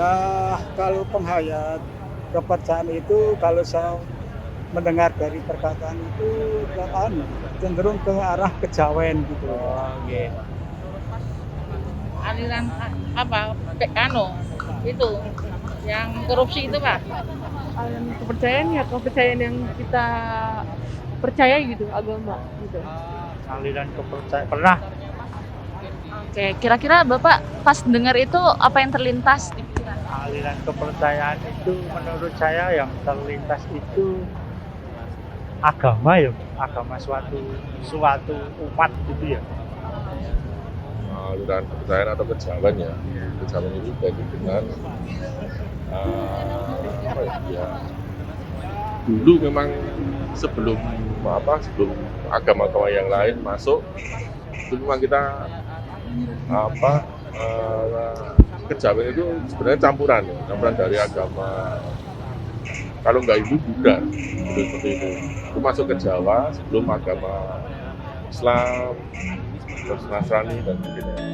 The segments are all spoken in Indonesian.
Ya, kalau penghayat kepercayaan itu kalau saya mendengar dari perkataan itu cenderung ke arah kejawen gitu loh, Pak. Oh, Ya. gitu. Aliran apa, itu, yang korupsi itu, Pak. Aliran kepercayaan ya kepercayaan yang kita percaya gitu, agama gitu. Aliran kepercayaan pernah. Oke, kira-kira Bapak pas dengar itu apa yang terlintas di pikiran? Aliran kepercayaan itu menurut saya yang terlintas itu agama ya, agama suatu umat gitu ya. Aliran kepercayaan atau kejawen ya. Kejawen itu berkaitan dengan apa ya? Dulu memang sebelum sebelum agama-agama yang lain masuk, itu memang kita kejawen itu sebenarnya campuran dari agama. Kalau nggak Hindu, Buddha, seperti itu. Itu masuk ke Jawa sebelum agama Islam, terus Nasrani dan sebagainya.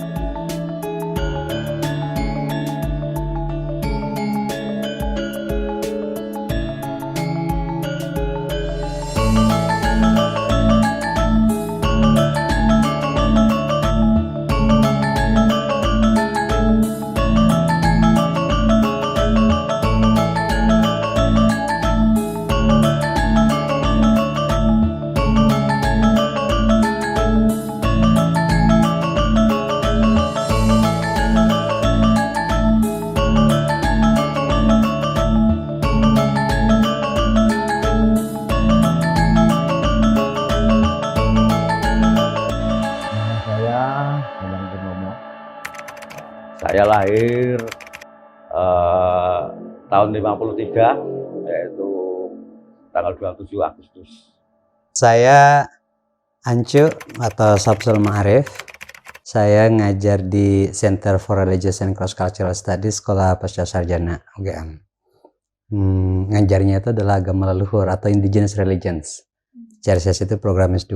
Saya Bambang Purnomo. Saya lahir tahun 53, yaitu tanggal 27 Agustus. Saya Ancu atau Samsul Ma'arif. Saya ngajar di Center for Religious and Cross Cultural Studies Sekolah Pasca Sarjana UGM. Ngajarnya itu adalah agama leluhur atau Indigenous Religions. CRCS itu program S2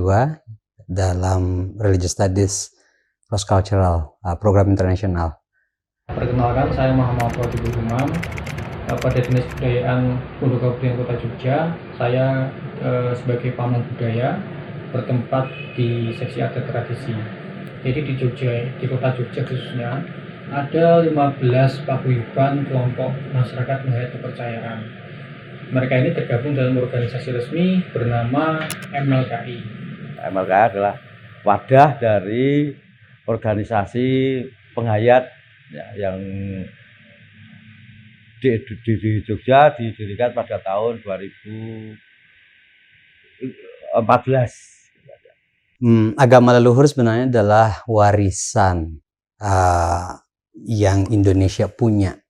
dalam Religious Studies Cross Cultural, program internasional. Perkenalkan, saya Muhammad Wajibul Umam, pada Dinas Kebudayaan Pondok Kabupaten Kota Jogja. Saya sebagai paman budaya bertempat di seksi adat tradisi. Jadi di Jogja, di Kota Jogja khususnya, ada 15 paguyuban kelompok masyarakat menghayat kepercayaan. Mereka ini tergabung dalam organisasi resmi bernama MLKI. MLKI adalah wadah dari organisasi penghayat ya, yang di Jogja didirikan pada tahun 2014. Agama leluhur sebenarnya adalah warisan yang Indonesia punya,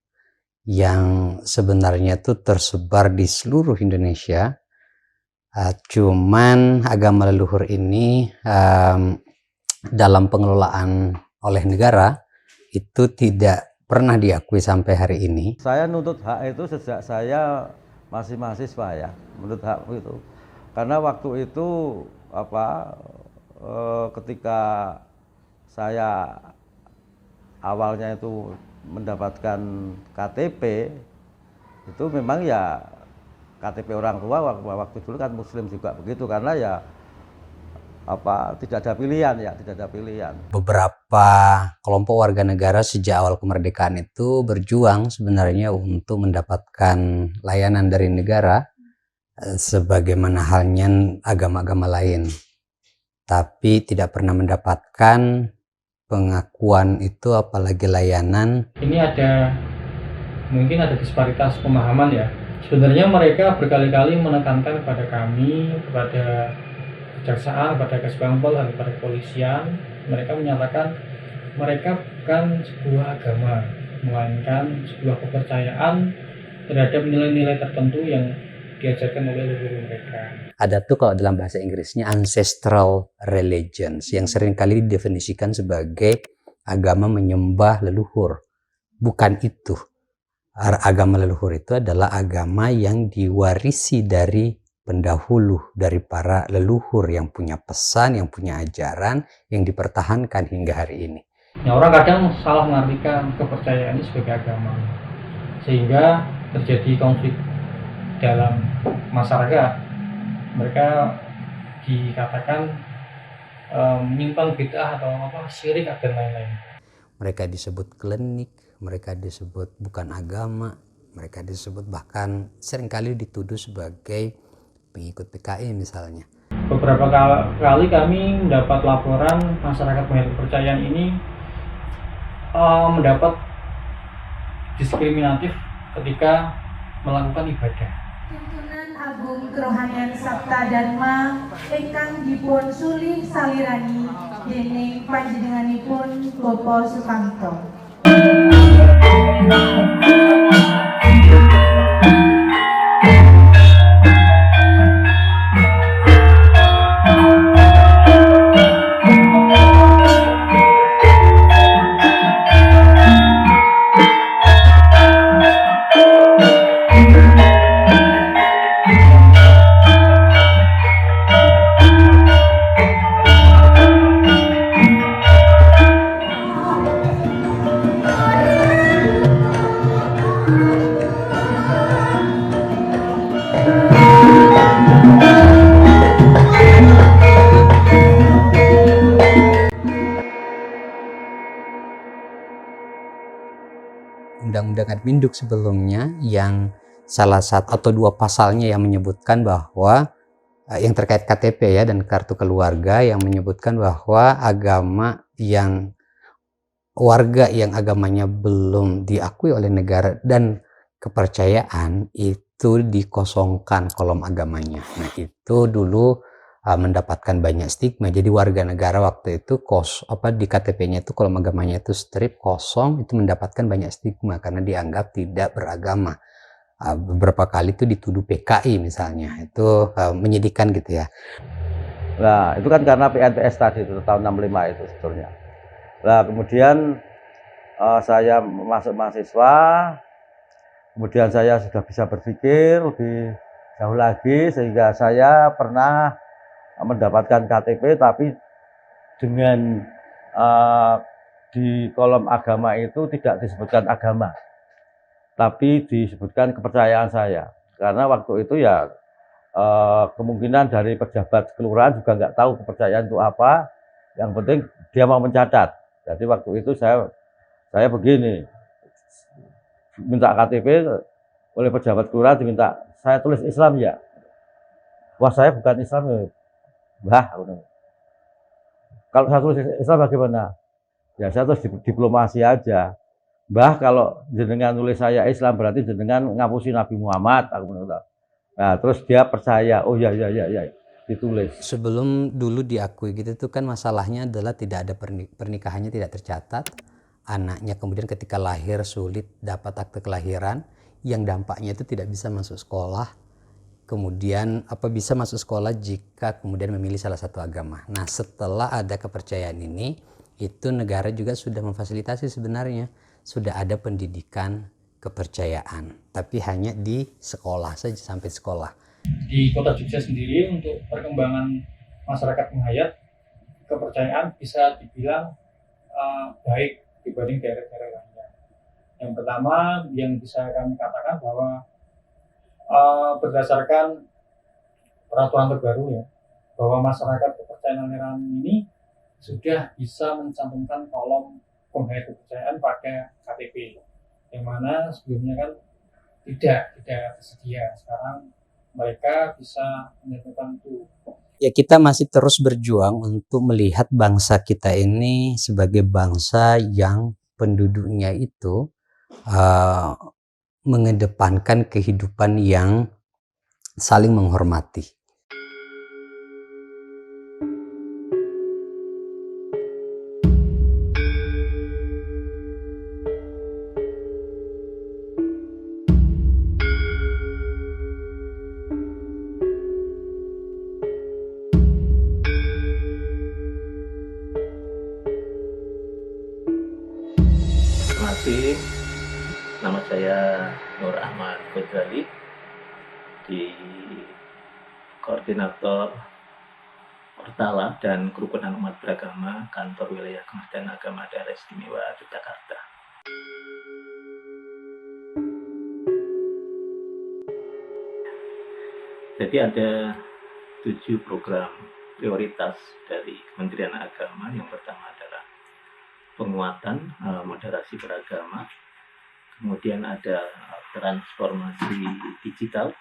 yang sebenarnya itu tersebar di seluruh Indonesia. Cuman agama leluhur ini dalam pengelolaan oleh negara itu tidak pernah diakui sampai hari ini. Saya nuntut hak itu sejak saya masih mahasiswa ya, menuntut hak itu. Karena waktu itu ketika saya awalnya itu mendapatkan KTP, itu memang ya KTP orang tua waktu dulu kan Muslim juga begitu, karena ya tidak ada pilihan. Beberapa kelompok warga negara sejak awal kemerdekaan itu berjuang sebenarnya untuk mendapatkan layanan dari negara sebagaimana halnya agama-agama lain, tapi tidak pernah mendapatkan pengakuan itu, apalagi layanan. Ini mungkin ada disparitas pemahaman ya. Sebenarnya mereka berkali-kali menekankan kepada kami, kepada kejaksaan, kepada Kesbangpol, dan kepada kepolisian. Mereka menyatakan mereka bukan sebuah agama, melainkan sebuah kepercayaan terhadap nilai-nilai tertentu yang diajarkan oleh leluhur mereka. Ada tuh kalau dalam bahasa Inggrisnya ancestral religions yang seringkali didefinisikan sebagai agama menyembah leluhur. Bukan itu. Agama leluhur itu adalah agama yang diwarisi dari pendahulu, dari para leluhur yang punya pesan, yang punya ajaran, yang dipertahankan hingga hari ini. Nah, orang kadang salah mengartikan kepercayaan ini sebagai agama. sehingga terjadi konflik dalam masyarakat. Mereka dikatakan menyimpang bid'ah atau syirik dan lain-lain. Mereka disebut klinik, mereka disebut bukan agama, mereka disebut bahkan seringkali dituduh sebagai pengikut PKI misalnya. Beberapa kali kami mendapat laporan masyarakat mengenai kepercayaan ini mendapat diskriminatif ketika melakukan ibadah. Tuntunan Agung Kerohanian Sabta Dharma ingkang dipun sulih salirani dening panjenenganipun Bapak Sukamto. Undang-Undang Adminduk sebelumnya yang salah satu atau dua pasalnya yang menyebutkan bahwa yang terkait KTP ya dan kartu keluarga yang menyebutkan bahwa warga yang agamanya belum diakui oleh negara dan kepercayaan itu dikosongkan kolom agamanya. Nah itu dulu mendapatkan banyak stigma. Jadi warga negara waktu itu di KTP-nya itu kolom agamanya itu strip kosong, itu mendapatkan banyak stigma karena dianggap tidak beragama. Beberapa kali itu dituduh PKI misalnya, itu menyedihkan gitu ya. Nah itu kan karena PNPS tadi itu tahun 65 itu sebetulnya. Nah kemudian saya masuk mahasiswa, kemudian saya sudah bisa berpikir lebih jauh lagi sehingga saya pernah mendapatkan KTP tapi dengan di kolom agama itu tidak disebutkan agama tapi disebutkan kepercayaan saya, karena waktu itu ya kemungkinan dari pejabat kelurahan juga nggak tahu kepercayaan itu apa, yang penting dia mau mencatat. Jadi waktu itu saya begini, minta KTP oleh pejabat kelurahan, diminta saya tulis Islam ya, wah saya bukan Islam ya. Bah, kalau saya tulis Islam bagaimana? Ya saya tulis diplomasi aja. Bah, kalau jenengan tulis saya Islam berarti jenengan ngapusi Nabi Muhammad. Nah, terus dia percaya. Oh ya, ditulis. Sebelum dulu diakui gitu itu kan masalahnya adalah tidak ada pernikahannya tidak tercatat. Anaknya kemudian ketika lahir sulit dapat akte kelahiran, yang dampaknya itu tidak bisa masuk sekolah. Kemudian bisa masuk sekolah jika kemudian memilih salah satu agama. Nah setelah ada kepercayaan ini, itu negara juga sudah memfasilitasi sebenarnya. Sudah ada pendidikan kepercayaan, tapi hanya di sekolah saja, sampai sekolah. Di Kota Jogja sendiri untuk perkembangan masyarakat penghayat, kepercayaan bisa dibilang baik dibanding daerah-daerah lainnya. Yang pertama yang bisa kami katakan bahwa berdasarkan peraturan terbaru ya, bahwa masyarakat kepercayaan aliran ini sudah bisa mencantumkan kolom penghayat kepercayaan pakai KTP, yang mana sebelumnya kan tidak tersedia. Sekarang mereka bisa menentukan itu. Ya kita masih terus berjuang untuk melihat bangsa kita ini sebagai bangsa yang penduduknya itu mengedepankan kehidupan yang saling menghormati. Terima kasih. Nama saya Nur Ahmad Fajrali, di Koordinator Portala dan Kerukunan Umat Beragama Kantor Wilayah Kementerian Agama Daerah Istimewa Yogyakarta. Jadi ada 7 program prioritas dari Kementerian Agama. Yang pertama adalah penguatan moderasi beragama, kemudian ada transformasi digital,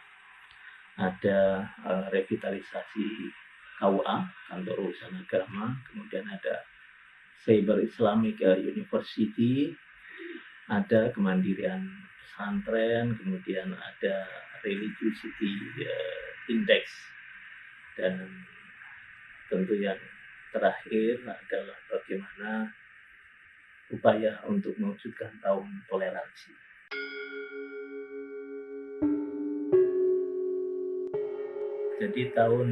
ada revitalisasi KUA, Kantor Urusan Agama, kemudian ada Cyber Islamic University, ada kemandirian pesantren, kemudian ada Religiosity Index, dan tentu yang terakhir adalah bagaimana upaya untuk mewujudkan tahun toleransi. Jadi tahun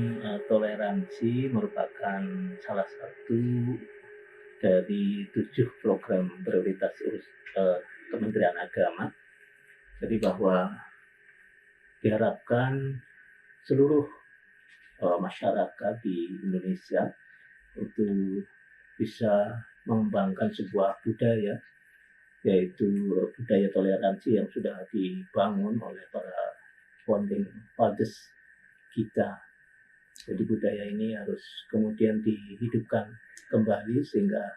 toleransi merupakan salah satu dari 7 program prioritas Kementerian Agama. Jadi bahwa diharapkan seluruh masyarakat di Indonesia itu bisa mengembangkan sebuah budaya, yaitu budaya toleransi yang sudah dibangun oleh para founding fathers kita. Jadi budaya ini harus kemudian dihidupkan kembali, sehingga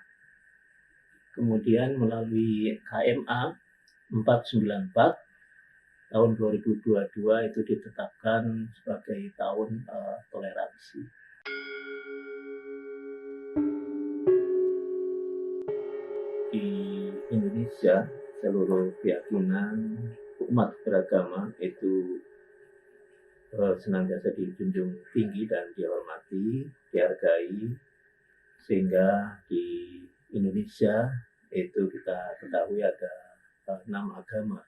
kemudian melalui KMA 494 tahun 2022 itu ditetapkan sebagai tahun toleransi. Di Indonesia, seluruh keyakinan umat beragama itu senantiasa dijunjung tinggi dan dihormati, dihargai, sehingga di Indonesia itu kita ketahui ada 6 agama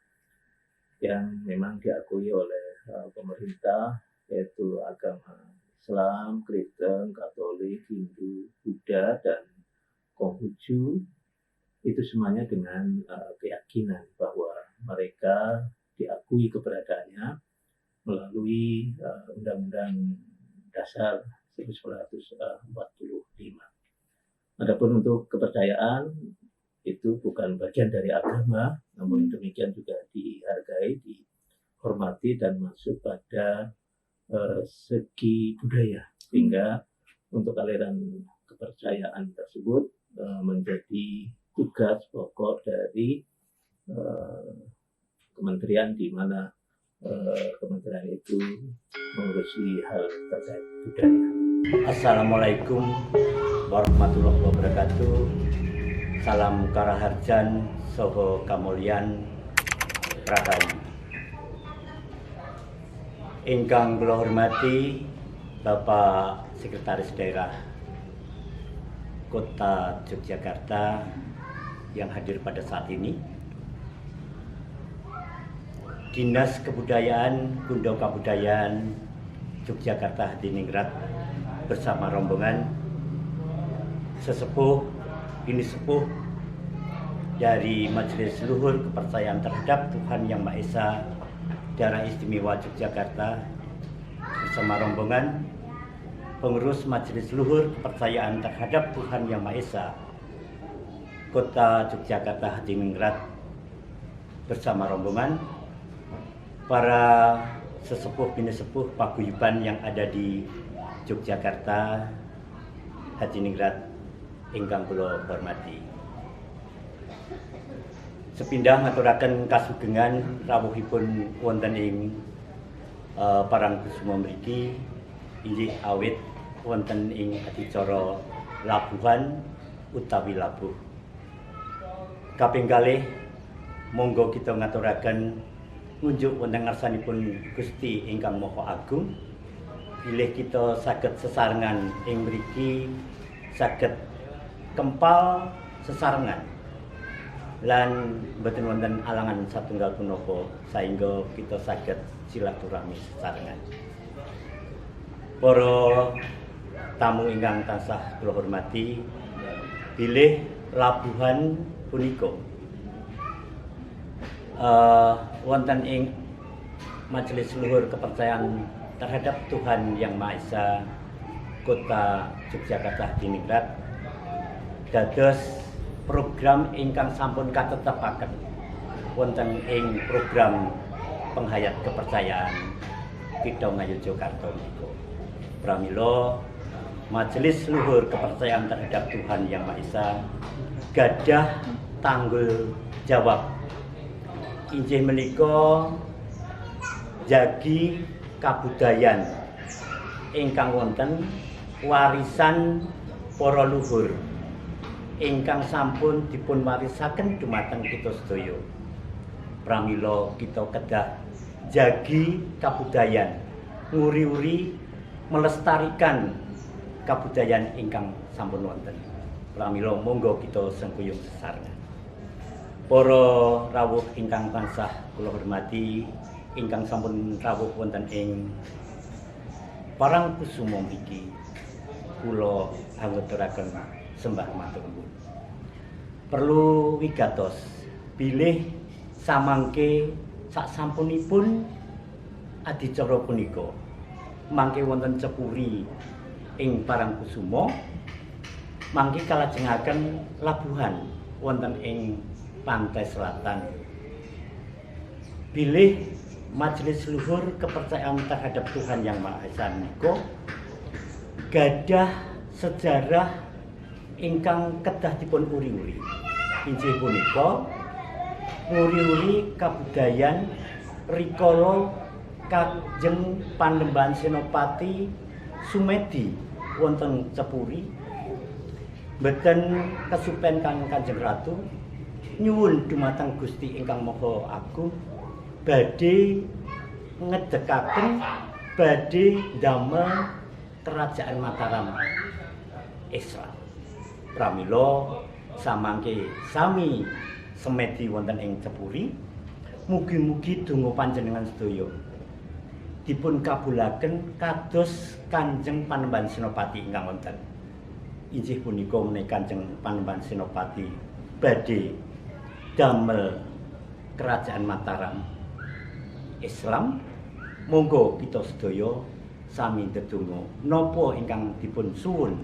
yang memang diakui oleh pemerintah, yaitu agama Islam, Kristen, Katolik, Hindu, Buddha, dan Konghucu. Itu semuanya dengan keyakinan bahwa mereka diakui keberadaannya melalui Undang-Undang Dasar 1945. Adapun untuk kepercayaan itu bukan bagian dari agama, namun demikian juga dihargai, dihormati, dan masuk pada segi budaya, sehingga untuk aliran kepercayaan tersebut menjadi tugas pokok dari kementerian, di mana kementerian itu mengurusi hal terkait budaya. Assalamualaikum warahmatullahi wabarakatuh. Salam Karaharjan, Soho Kamulyan Rahayu. Ingkang kula hormati Bapak Sekretaris Daerah Kota Yogyakarta yang hadir pada saat ini, Dinas Kebudayaan, Gundo Kabudayaan Yogyakarta Hadiningrat bersama rombongan sesepuh ini sepuh dari Majelis Luhur Kepercayaan Terhadap Tuhan Yang Maha Esa Daerah Istimewa Yogyakarta bersama rombongan pengurus Majelis Luhur Kepercayaan Terhadap Tuhan Yang Maha Esa Kota Yogyakarta Hadiningrat bersama rombongan para sesepuh bini sepuh paguyuban yang ada di Yogyakarta Hadiningrat ingkang kula hormati. Sepindah ngaturaken kasugengan rawuhipun wonten ing Parangkusumo mriki inggih awit wonten ing adicara labuhan utawi labuh. Kaping kalih monggo kita ngaturaken ngunjuk wonten ngarsanipun Gusti ingkang Maha Agung, bilih kita saged sesarengan ing mriki, saged kempal sesarengan lan mboten wonten alangan satunggal punapa saengga kita saged silaturahmi sesarengan. Para tamu ingkang tansah kula hormati, bilih labuhan punika wonten ing Majelis Luhur Kepercayaan Terhadap Tuhan Yang Maha Esa Kota Yogyakarta Hadiningrat dados program ingkang sampun katetepaken wonten ing program penghayat kepercayaan kita Ngayogyakarta niku. Pramila Majelis Luhur Kepercayaan Terhadap Tuhan Yang Maha Esa gadah tanggul jawab inggih menika jagi kabudayan ingkang wonten warisan para luhur ingkang sampun dipun warisaken dumateng kita sedaya. Pramila kita kedah jagi kabudayan, nguri-uri melestarikan kabudayan ingkang sampun wonten. Pramila monggo kita sengkuyung sesarna. Para rawuh ingkang tansah kula hormati, ingkang sampun rawuh wonten ing Parangkusuma mriki, kula anggoturaken sembah matur nuwun. Perlu wigatos bilih samangke saksampunipun adicara punika mangke wonten cepuri ing Parangkusuma, mangke kalajengaken labuhan wonten ing pantai selatan. Bilih Majelis Luhur Kepercayaan Terhadap Tuhan Yang Maha Esa menika gadah sejarah ingkang kedah dipun uri-uri. Inggih punika nguri-uri kabudayan rikala Kanjeng Panembahan Senopati Sumedi wonten Cepuri. Mboten kesupen Kanjeng Ratu nyuwun dumateng Gusti ingkang Maha Agung badhe ngedekaken badhe damel kerajaan Mataram Islam. Pramila samangke sami semedi wonten ing Cepuri, mugi-mugi donga panjenengan sedaya dipun kabulaken kados Kanjeng Panembahan Senopati ingkang wonten. Inggih punika menika Kanjeng Panembahan Senopati badhe damel kerajaan Mataram Islam. Monggo kita sedaya sami ndedonga napa ingkang dipun suwun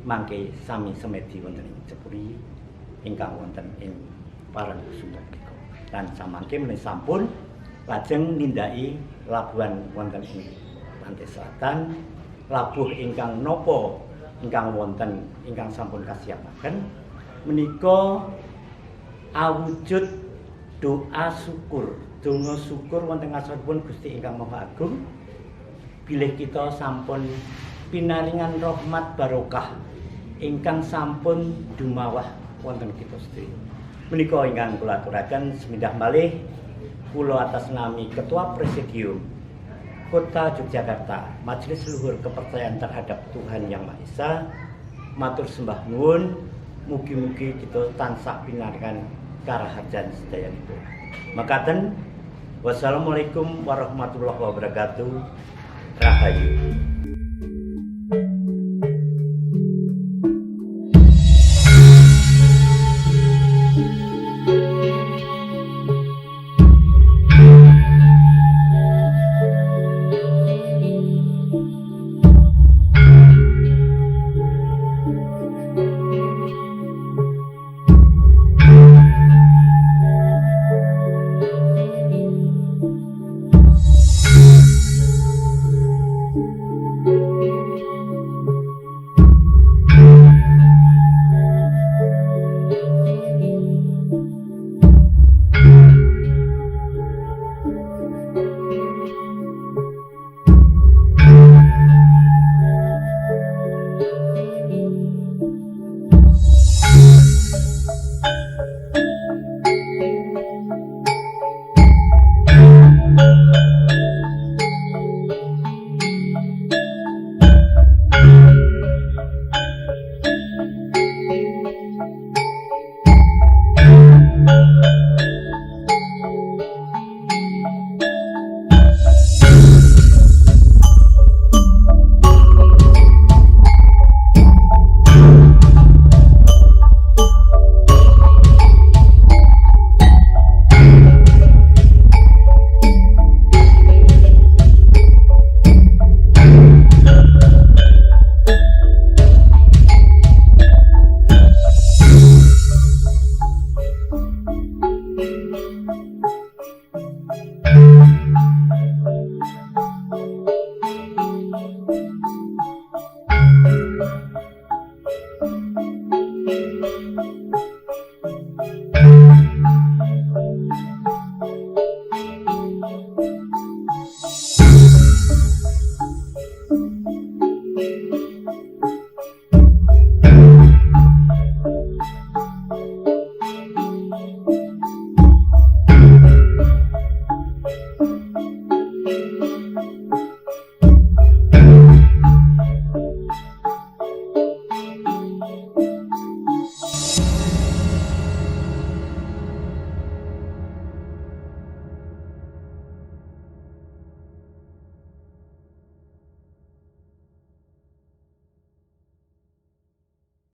mangke sami semedi wonten ing Cepuri ingkang wonten ing Parangkusuma menika. Lan samangke menawi sampun lajeng nindaki labuhan wonten ing pantai selatan, labuh ingkang napa ingkang wonten ingkang sampun kasiapaken menika awujud doa syukur, donga syukur wonten ngarsanipun Gusti ingkang Maha Agung bilih kita sampun pinaringan rahmat barokah ingkang sampun dumawah wonten kita sedaya. Menika ingkang kula aturaken semindah malih kula atas nami Ketua Presidium Kota Yogyakarta Majelis Luhur Kepercayaan Terhadap Tuhan Yang Maha Esa matur sembah nuwun, mugi-mugi kita tansah pinaringan karaharjan sedayanipun. Makaten wassalamualaikum warahmatullahi wabarakatuh. Rahayu.